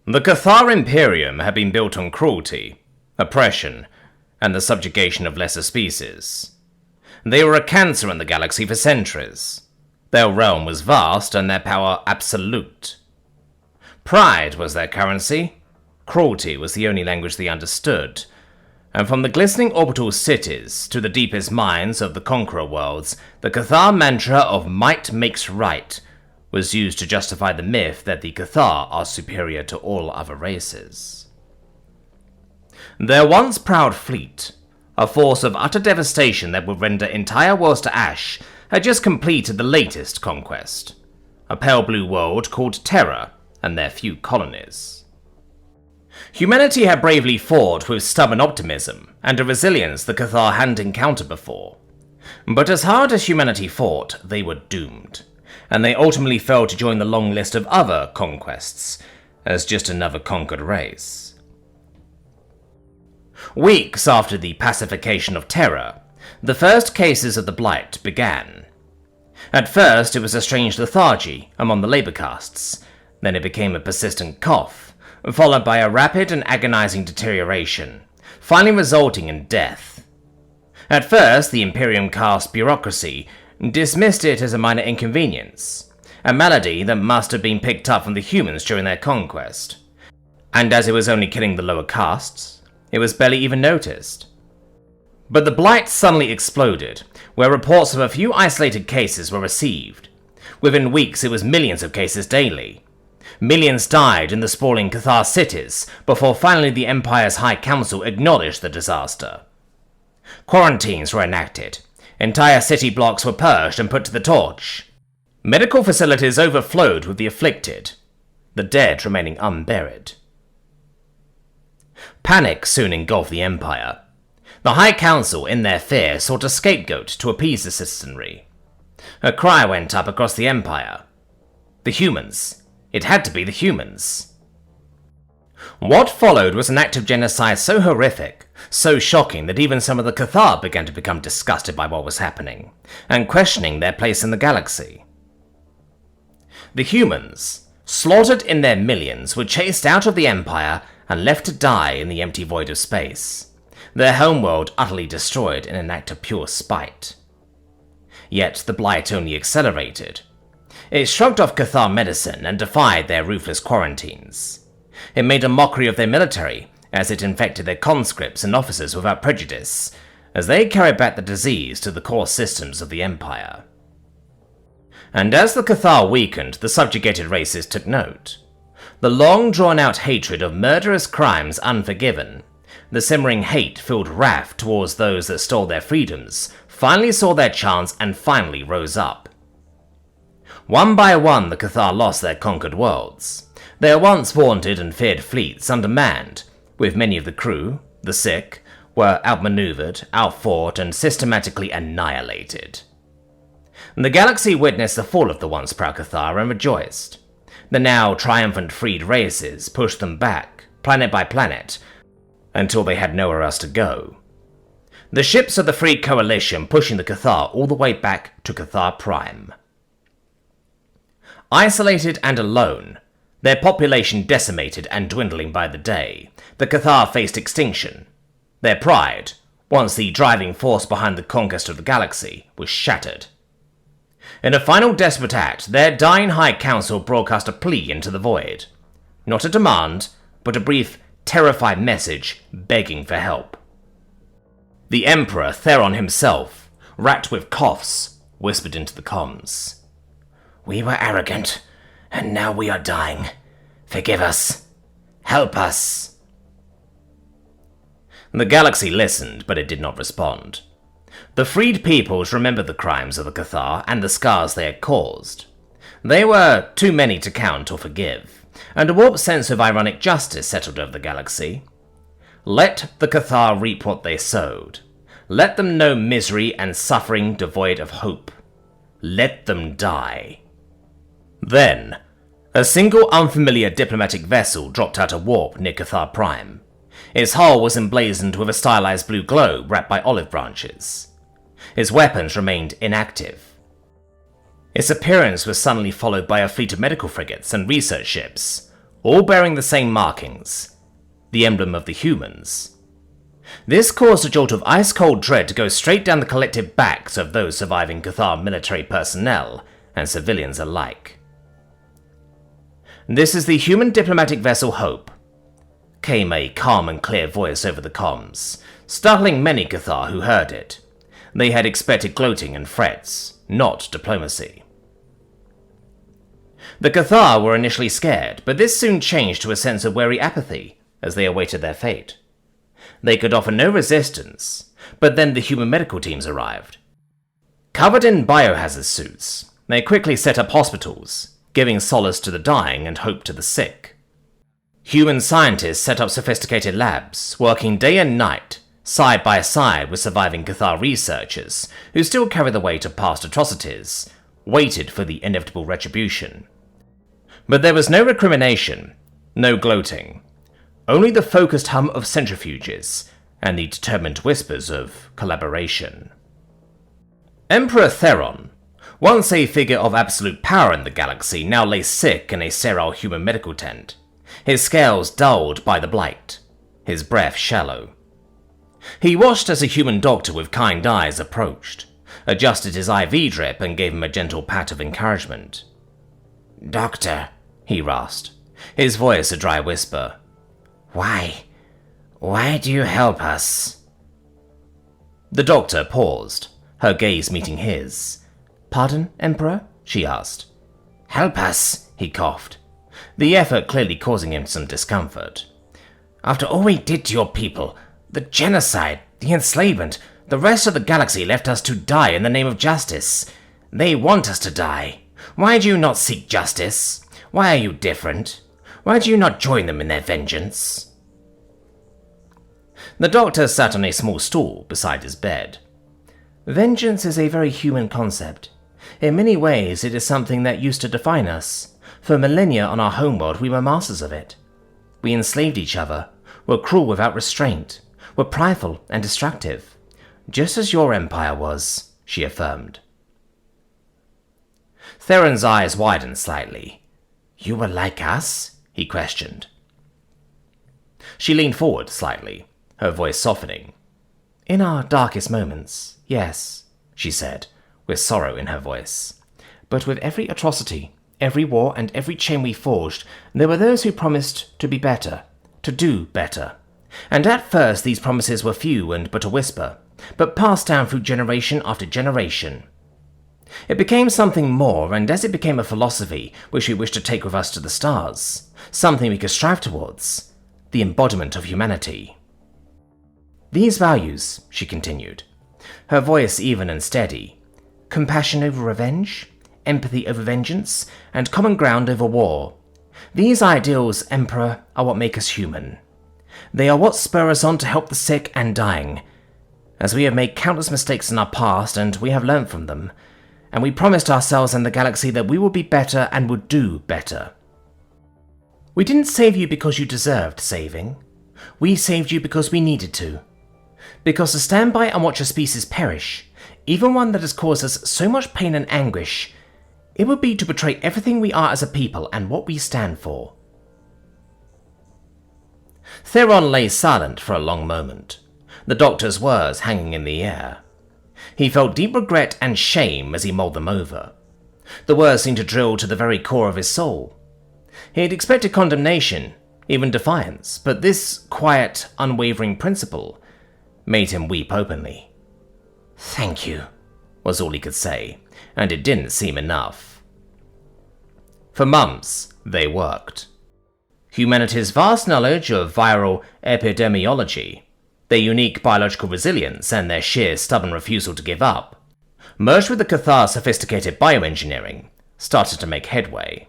The Cathar imperium had been built on cruelty, oppression, and the subjugation of lesser species. They were a cancer in the galaxy for centuries. Their realm was vast and their power absolute. Pride was their currency, cruelty was the only language they understood, and from the glistening orbital cities to the deepest minds of the conqueror worlds, the Cathar mantra of might makes right was used to justify the myth that the Cathar are superior to all other races. Their once proud fleet, a force of utter devastation that would render entire worlds to ash, had just completed the latest conquest, a pale blue world called Terra and their few colonies. Humanity had bravely fought with stubborn optimism and a resilience the Cathar hadn't encountered before. But as hard as humanity fought, they were doomed, and they ultimately fell to join the long list of other conquests as just another conquered race. Weeks after the pacification of Terra, the first cases of the blight began. At first, it was a strange lethargy among the labor castes, then it became a persistent cough, followed by a rapid and agonizing deterioration, finally resulting in death. At first, the Imperium caste bureaucracy dismissed it as a minor inconvenience, a malady that must have been picked up from the humans during their conquest, and as it was only killing the lower castes, it was barely even noticed. But the blight suddenly exploded, where reports of a few isolated cases were received. Within weeks, it was millions of cases daily. Millions died in the sprawling Cathar cities before finally the Empire's High Council acknowledged the disaster. Quarantines were enacted. Entire city blocks were purged and put to the torch. Medical facilities overflowed with the afflicted, the dead remaining unburied. Panic soon engulfed the Empire. The High Council, in their fear, sought a scapegoat to appease the citizenry. A cry went up across the Empire. The humans. It had to be the humans. What followed was an act of genocide so horrific, so shocking that even some of the Cathar began to become disgusted by what was happening, and questioning their place in the galaxy. The humans, slaughtered in their millions, were chased out of the Empire and left to die in the empty void of space, their homeworld utterly destroyed in an act of pure spite. Yet the blight only accelerated. It shrugged off Cathar medicine and defied their ruthless quarantines. It made a mockery of their military as it infected their conscripts and officers without prejudice, as they carried back the disease to the core systems of the Empire. And as the Cathar weakened, the subjugated races took note. The long-drawn-out hatred of murderous crimes unforgiven, the simmering hate-filled wrath towards those that stole their freedoms, finally saw their chance and finally rose up. One by one, the Cathar lost their conquered worlds. Their once vaunted and feared fleets undermanned, with many of the crew, the sick, were outmaneuvered, outfought, and systematically annihilated. The galaxy witnessed the fall of the once proud Cathar and rejoiced. The now triumphant freed races pushed them back, planet by planet, until they had nowhere else to go. The ships of the Freed Coalition pushing the Cathar all the way back to Cathar Prime. Isolated and alone, their population decimated and dwindling by the day, the Cathar faced extinction. Their pride, once the driving force behind the conquest of the galaxy, was shattered. In a final desperate act, their dying High Council broadcast a plea into the void. Not a demand, but a brief, terrified message begging for help. The Emperor Theron himself, racked with coughs, whispered into the comms. "We were arrogant, and now we are dying. Forgive us. Help us." The galaxy listened, but it did not respond. The freed peoples remembered the crimes of the Cathar and the scars they had caused. They were too many to count or forgive, and a warped sense of ironic justice settled over the galaxy. Let the Cathar reap what they sowed. Let them know misery and suffering devoid of hope. Let them die. Then, a single unfamiliar diplomatic vessel dropped out of warp near Cathar Prime. Its hull was emblazoned with a stylized blue globe wrapped by olive branches. Its weapons remained inactive. Its appearance was suddenly followed by a fleet of medical frigates and research ships, all bearing the same markings, the emblem of the humans. This caused a jolt of ice-cold dread to go straight down the collective backs of those surviving Cathar military personnel and civilians alike. "This is the human diplomatic vessel Hope," came a calm and clear voice over the comms, startling many Cathar who heard it. They had expected gloating and threats, not diplomacy. The Cathar were initially scared, but this soon changed to a sense of wary apathy as they awaited their fate. They could offer no resistance, but then the human medical teams arrived. Covered in biohazard suits, they quickly set up hospitals, giving solace to the dying and hope to the sick. Human scientists set up sophisticated labs, working day and night, side by side with surviving Cathar researchers who still carry the weight of past atrocities, waited for the inevitable retribution. But there was no recrimination, no gloating, only the focused hum of centrifuges and the determined whispers of collaboration. Emperor Theron, once a figure of absolute power in the galaxy, now lay sick in a sterile human medical tent, his scales dulled by the blight, his breath shallow. He watched as a human doctor with kind eyes approached, adjusted his IV drip and gave him a gentle pat of encouragement. "Doctor," he rasped, his voice a dry whisper. Why do you help us?" The doctor paused, her gaze meeting his. "Pardon, Emperor?" she asked. "Help us," he coughed, the effort clearly causing him some discomfort. "After all we did to your people, the genocide, the enslavement, the rest of the galaxy left us to die in the name of justice. They want us to die. Why do you not seek justice? Why are you different? Why do you not join them in their vengeance?" The doctor sat on a small stool beside his bed. "Vengeance is a very human concept. In many ways, it is something that used to define us. For millennia on our homeworld, we were masters of it. We enslaved each other, were cruel without restraint, were prideful and destructive. Just as your empire was," she affirmed. Theron's eyes widened slightly. "You were like us?" he questioned. She leaned forward slightly, her voice softening. "In our darkest moments, yes," she said, with sorrow in her voice. "But with every atrocity, every war, and every chain we forged, there were those who promised to be better, to do better. And at first these promises were few and but a whisper, but passed down through generation after generation. It became something more, and as it became a philosophy which we wished to take with us to the stars, something we could strive towards, the embodiment of humanity. These values," she continued, her voice even and steady, "compassion over revenge, empathy over vengeance, and common ground over war. These ideals, Emperor, are what make us human. They are what spur us on to help the sick and dying, as we have made countless mistakes in our past and we have learned from them, and we promised ourselves and the galaxy that we would be better and would do better. We didn't save you because you deserved saving. We saved you because we needed to. Because to stand by and watch a species perish, even one that has caused us so much pain and anguish, it would be to betray everything we are as a people and what we stand for." Theron lay silent for a long moment, the doctor's words hanging in the air. He felt deep regret and shame as he mulled them over. The words seemed to drill to the very core of his soul. He had expected condemnation, even defiance, but this quiet, unwavering principle made him weep openly. "Thank you," was all he could say, and it didn't seem enough. For months, they worked. Humanity's vast knowledge of viral epidemiology, their unique biological resilience, and their sheer stubborn refusal to give up, merged with the Cathar's sophisticated bioengineering, started to make headway.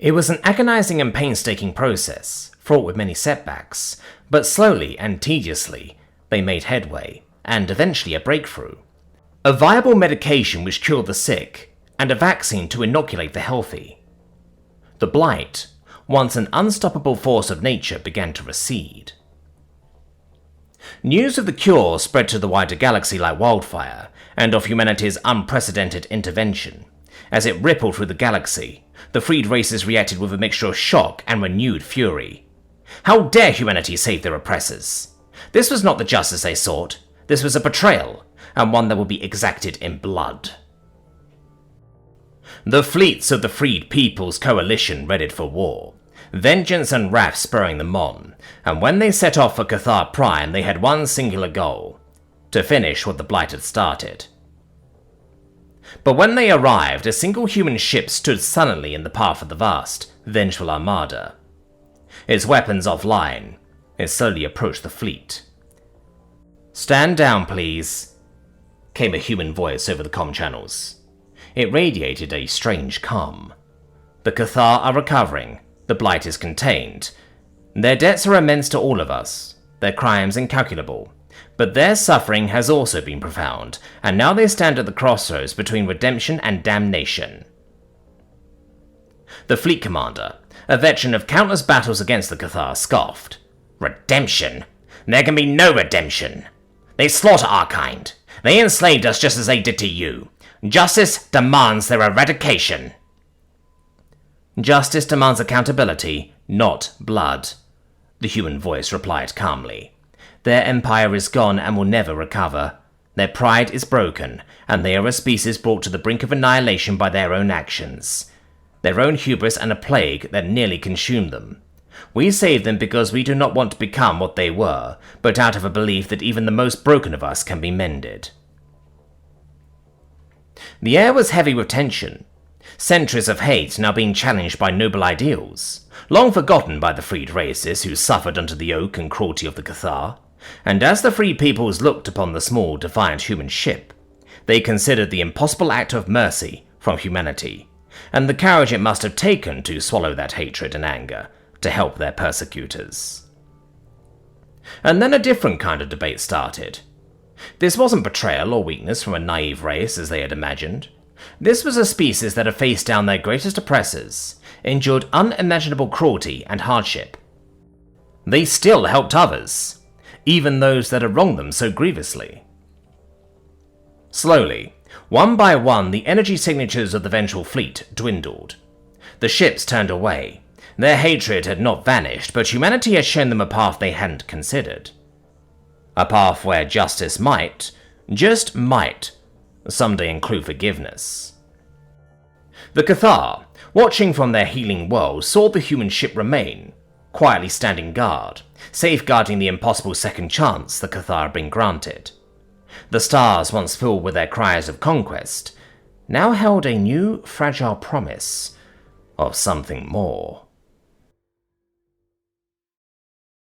It was an agonizing and painstaking process, fraught with many setbacks, but slowly and tediously, they made headway, and eventually a breakthrough. A viable medication which cured the sick, and a vaccine to inoculate the healthy. The blight, once an unstoppable force of nature, began to recede. News of the cure spread to the wider galaxy like wildfire, and of humanity's unprecedented intervention, As it rippled through the galaxy, the freed races reacted with a mixture of shock and renewed fury. How dare humanity save their oppressors? This was not the justice they sought. This was a betrayal, and one that would be exacted in blood. The fleets of the Freed People's Coalition readied for war, vengeance and wrath spurring them on, and when they set off for Cathar Prime they had one singular goal: to finish what the Blight had started. But when they arrived, a single human ship stood sullenly in the path of the vast, vengeful armada. Its weapons offline, it slowly approached the fleet. "Stand down, please," came a human voice over the comm channels. It radiated a strange calm. The Cathar are recovering, the Blight is contained. Their debts are immense to all of us, their crimes incalculable, but their suffering has also been profound, and now they stand at the crossroads between redemption and damnation. The fleet commander, a veteran of countless battles against the Cathar, scoffed. "Redemption? There can be no redemption. They slaughter our kind. They enslaved us just as they did to you. Justice demands their eradication." "Justice demands accountability, not blood," the human voice replied calmly. "Their empire is gone and will never recover. Their pride is broken, and they are a species brought to the brink of annihilation by their own actions. Their own hubris and a plague that nearly consumed them. We save them because we do not want to become what they were, but out of a belief that even the most broken of us can be mended." The air was heavy with tension. Centuries of hate now being challenged by noble ideals, long forgotten by the freed races who suffered under the yoke and cruelty of the Cathar. And as the free peoples looked upon the small, defiant human ship, they considered the impossible act of mercy from humanity, and the courage it must have taken to swallow that hatred and anger to help their persecutors. And then a different kind of debate started. This wasn't betrayal or weakness from a naive race as they had imagined. This was a species that had faced down their greatest oppressors, endured unimaginable cruelty and hardship. They still helped others, even those that had wronged them so grievously. Slowly, one by one, the energy signatures of the vengeful fleet dwindled. The ships turned away. Their hatred had not vanished, but humanity had shown them a path they hadn't considered. A path where justice might, just might, someday include forgiveness. The Cathar, watching from their healing world, saw the human ship remain, quietly standing guard, safeguarding the impossible second chance the Cathar had been granted. The stars, once filled with their cries of conquest, now held a new, fragile promise of something more.